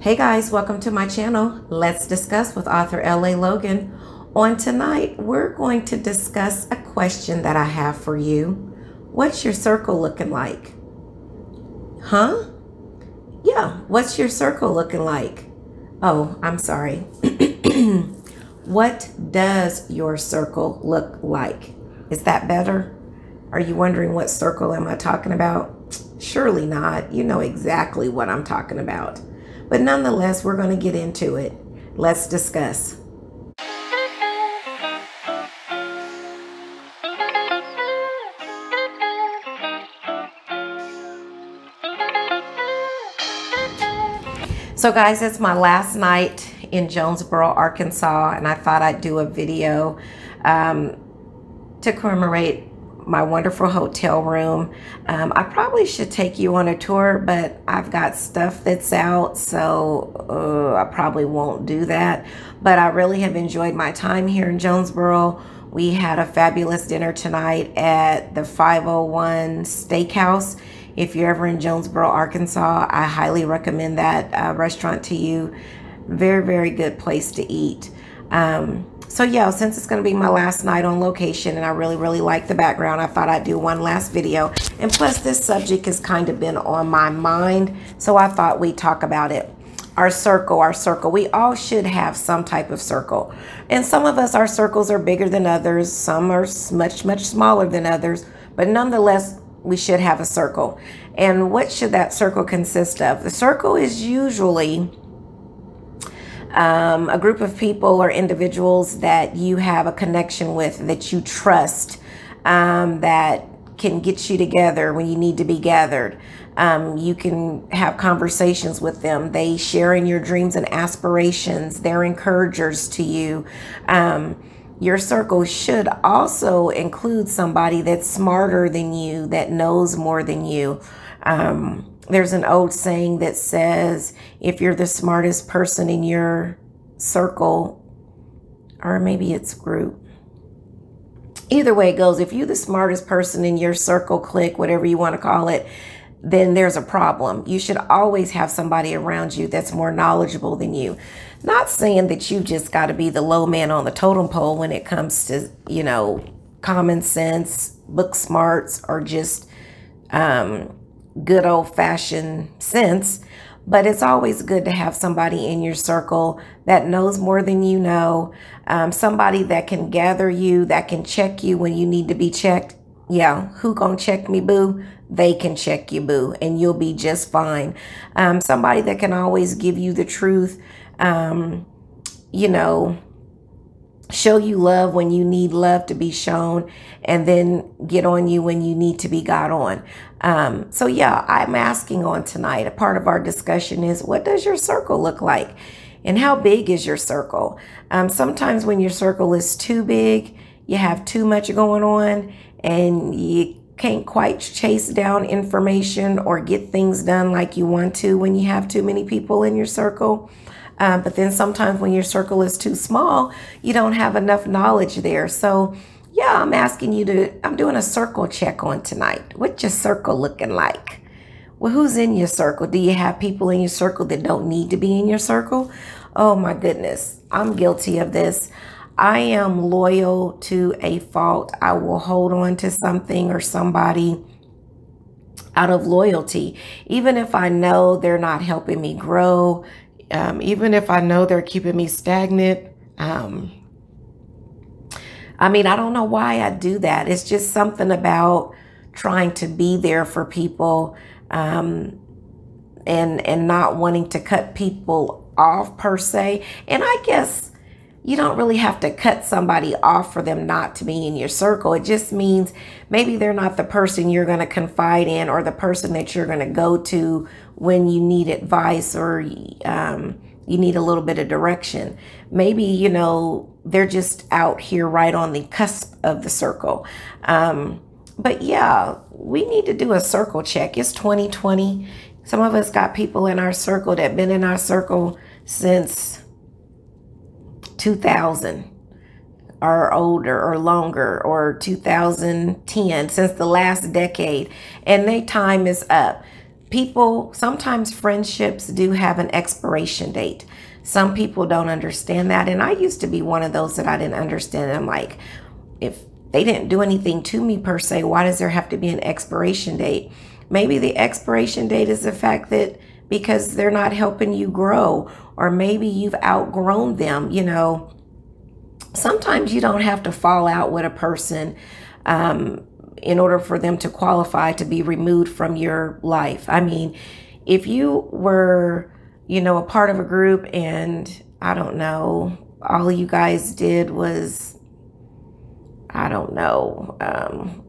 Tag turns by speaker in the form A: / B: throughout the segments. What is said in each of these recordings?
A: Hey guys, welcome to my channel. Let's discuss with author L.A. Logan. On tonight, we're going to discuss a question that I have for you. What's your circle looking like? Huh? Yeah, what's your circle looking like? Oh, I'm sorry. What does your circle look like? Is that better? Are you wondering what circle am I talking about? Surely not. You know exactly what I'm talking about. But nonetheless, we're going to get into it. Let's discuss. So guys, it's my last night in Jonesboro, Arkansas, and I thought I'd do a video to commemorate my wonderful hotel room. I probably should take you on a tour, but I've got stuff that's out, so I probably won't do that. But I really have enjoyed my time here in Jonesboro. We had a fabulous dinner tonight at the 501 Steakhouse. If you're ever in Jonesboro, Arkansas, I highly recommend that restaurant to you. Very, very good place to eat. So yeah, since it's going to be my last night on location and I really like the background, I thought I'd do one last video. And plus this subject has kind of been on my mind, so I thought we'd talk about it. Our circle. We all should have some type of circle. And some of us, our circles are bigger than others. Some are much smaller than others. But nonetheless, we should have a circle. And what should that circle consist of? The circle is usually a group of people or individuals that you have a connection with, that you trust, that can get you together when you need to be gathered. You can have conversations with them. They share in your dreams and aspirations. They're encouragers to you. Your circle should also include somebody that's smarter than you, that knows more than you. There's an old saying that says, if you're the smartest person in your circle, or maybe it's group, either way it goes, if you're the smartest person in your circle, clique, whatever you want to call it, then there's a problem. You should always have somebody around you that's more knowledgeable than you. Not saying that you just got to be the low man on the totem pole when it comes to, you know, common sense, book smarts, or just good old-fashioned sense, but it's always good to have somebody in your circle that knows more than you know, somebody that can gather you, that can check you when you need to be checked. Yeah, who gonna check me, boo? They can check you, boo, and you'll be just fine. Somebody that can always give you the truth, you know, show you love when you need love to be shown, and then get on you when you need to be got on. So yeah, I'm asking on tonight, a part of our discussion is, what does your circle look like? And how big is your circle? Sometimes when your circle is too big, you have too much going on and you can't quite chase down information or get things done like you want to when you have too many people in your circle. But then sometimes when your circle is too small, you don't have enough knowledge there. So yeah, I'm doing a circle check on tonight. What's your circle looking like? Well, who's in your circle? Do you have people in your circle that don't need to be in your circle? Oh my goodness, I'm guilty of this. I am loyal to a fault. I will hold on to something or somebody out of loyalty, even if I know they're not helping me grow, even if I know they're keeping me stagnant. I mean, I don't know why I do that. It's just something about trying to be there for people, and not wanting to cut people off per se. And I guess you don't really have to cut somebody off for them not to be in your circle. It just means maybe they're not the person you're going to confide in, or the person that you're going to go to when you need advice, or you need a little bit of direction. Maybe, you know, they're just out here right on the cusp of the circle. But yeah, we need to do a circle check. It's 2020. Some of us got people in our circle that have been in our circle since 2000 or older or longer, or 2010, since the last decade, and their time is up. people, sometimes friendships do have an expiration date. Some people don't understand that. And I used to be one of those that I didn't understand. I'm like, if they didn't do anything to me per se, why does there have to be an expiration date? Maybe the expiration date is the fact that because they're not helping you grow, or maybe you've outgrown them. You know, sometimes you don't have to fall out with a person in order for them to qualify to be removed from your life. I mean, if you were, you know, a part of a group and I don't know, all you guys did was, I don't know,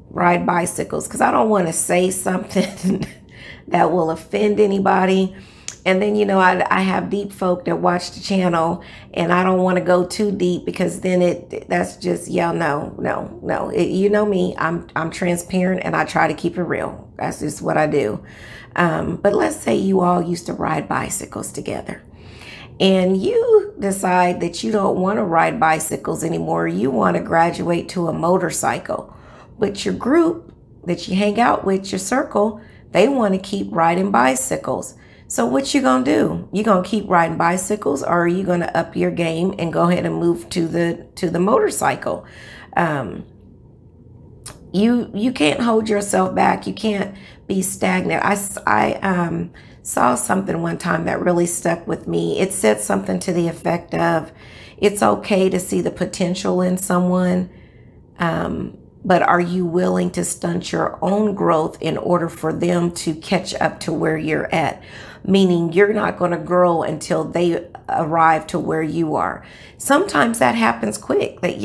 A: ride bicycles, because I don't want to say something that will offend anybody. And then, you know, I have deep folk that watch the channel, and I don't want to go too deep, because then that's just, yeah, no. You know me, I'm transparent and I try to keep it real. That's just what I do. But let's say you all used to ride bicycles together, and you decide that you don't want to ride bicycles anymore. You want to graduate to a motorcycle. But your group that you hang out with, your circle, they want to keep riding bicycles. So what you gonna do? You gonna keep riding bicycles, or are you gonna up your game and go ahead and move to the motorcycle? You can't hold yourself back. You can't be stagnant. I saw something one time that really stuck with me. It said something to the effect of, it's okay to see the potential in someone, but are you willing to stunt your own growth in order for them to catch up to where you're at? Meaning you're not going to grow until they arrive to where you are. Sometimes that happens quick, that,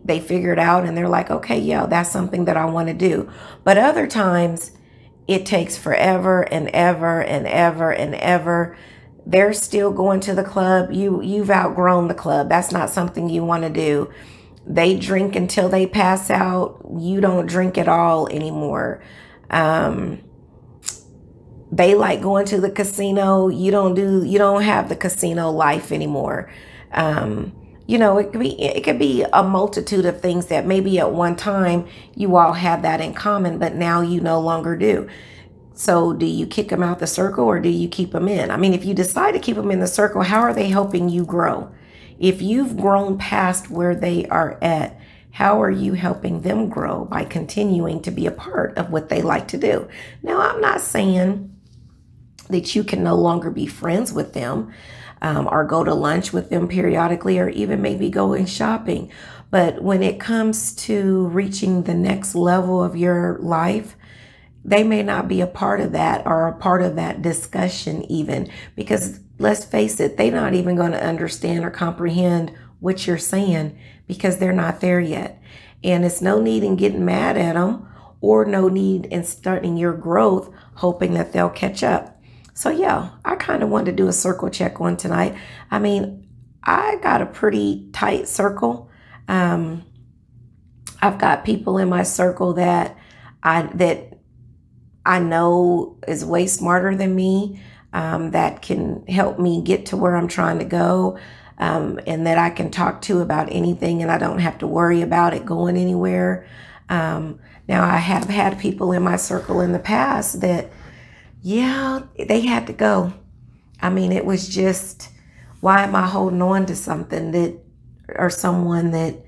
A: they figure it out and they're like, okay, that's something that I want to do. But other times it takes forever and ever and ever and ever. They're still going to the club. You've outgrown the club. That's not something you want to do. They drink until they pass out. You don't drink at all anymore. They like going to the casino. You don't have the casino life anymore. You know, it could be a multitude of things that maybe at one time you all had that in common, but now you no longer do. So do you kick them out the circle, or do you keep them in? I mean, if you decide to keep them in the circle, how are they helping you grow? If you've grown past where they are at, how are you helping them grow by continuing to be a part of what they like to do? Now, I'm not saying that you can no longer be friends with them, or go to lunch with them periodically, or even maybe going shopping. But when it comes to reaching the next level of your life, they may not be a part of that, or a part of that discussion even, because let's face it, they're not even going to understand or comprehend what you're saying, because they're not there yet. And it's no need in getting mad at them, or no need in starting your growth hoping that they'll catch up. So I kind of wanted to do a circle check one tonight. I mean, I got a pretty tight circle. I've got people in my circle that I know is way smarter than me, that can help me get to where I'm trying to go, and that I can talk to about anything, and I don't have to worry about it going anywhere. Now, I have had people in my circle in the past that, they had to go. I mean, it was just, why am I holding on to something that, or someone that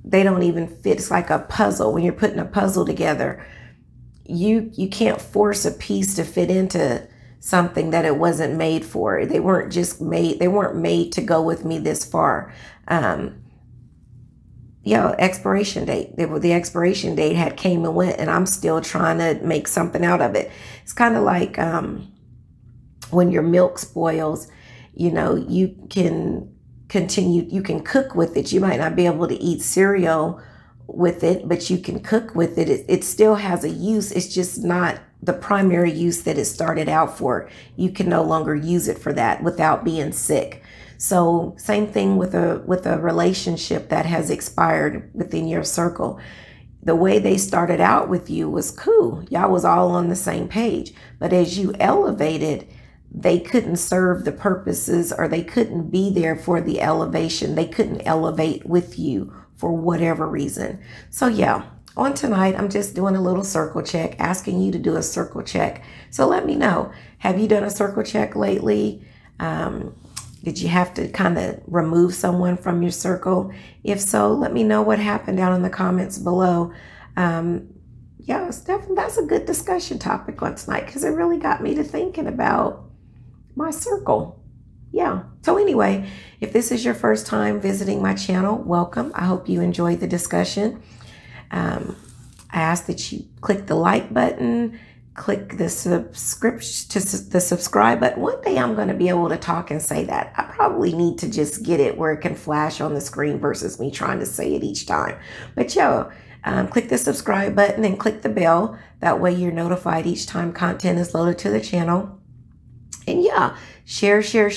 A: they don't even fit? It's like a puzzle. When you're putting a puzzle together, you can't force a piece to fit into something that it wasn't made for. They weren't made to go with me this far. Expiration date. The expiration date had came and went, and I'm still trying to make something out of it. It's kind of like when your milk spoils, you can continue, you can cook with it. You might not be able to eat cereal with it, but you can cook with it. It still has a use. It's just not the primary use that it started out for. You can no longer use it for that without being sick. So same thing with a relationship that has expired within your circle. The way they started out with you was cool. Y'all was all on the same page. But as you elevated, they couldn't serve the purposes, or they couldn't be there for the elevation. They couldn't elevate with you for whatever reason. So on tonight, I'm just doing a little circle check, asking you to do a circle check. So let me know, have you done a circle check lately? Did you have to kind of remove someone from your circle? If so, let me know what happened down in the comments below. Yeah, that's a good discussion topic on tonight because it really got me to thinking about my circle. Yeah. So anyway, if this is your first time visiting my channel, welcome. I hope you enjoyed the discussion. I ask that you click the like button, click the subscribe button. One day I'm going to be able to talk and say that. I probably need to just get it where it can flash on the screen versus me trying to say it each time. But yeah, click the subscribe button and click the bell. That way you're notified each time content is loaded to the channel. And yeah, share so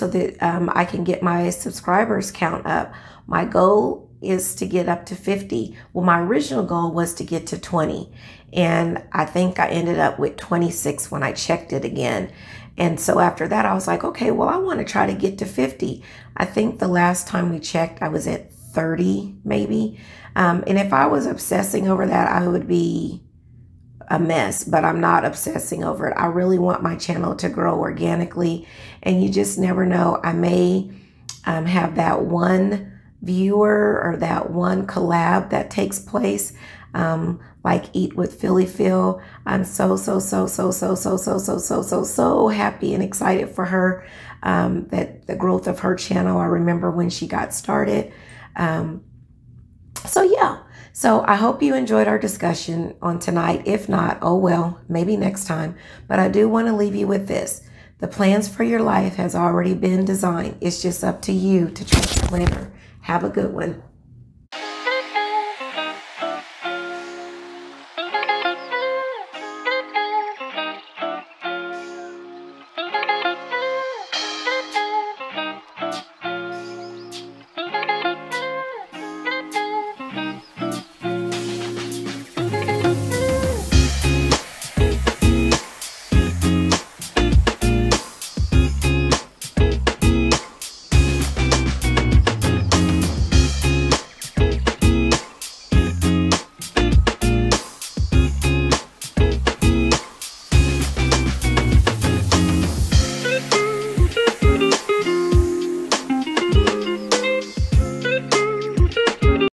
A: that I can get my subscribers count up. My goal is to get up to 50. Well, my original goal was to get to 20. And I think I ended up with 26 when I checked it again. And so after that, I was like, okay, well, I want to try to get to 50. I think the last time we checked, I was at 30 maybe. And if I was obsessing over that, I would be a mess, but I'm not obsessing over it. I really want my channel to grow organically, and you just never know. I may have that one viewer or that one collab that takes place, like Eat with Philly Phil. I'm so happy and excited for her, that the growth of her channel. I remember when she got started. So yeah. So I hope you enjoyed our discussion on tonight. If not, oh well, maybe next time. But I do want to leave you with this. The plans for your life has already been designed. It's just up to you to trust the planner. Have a good one.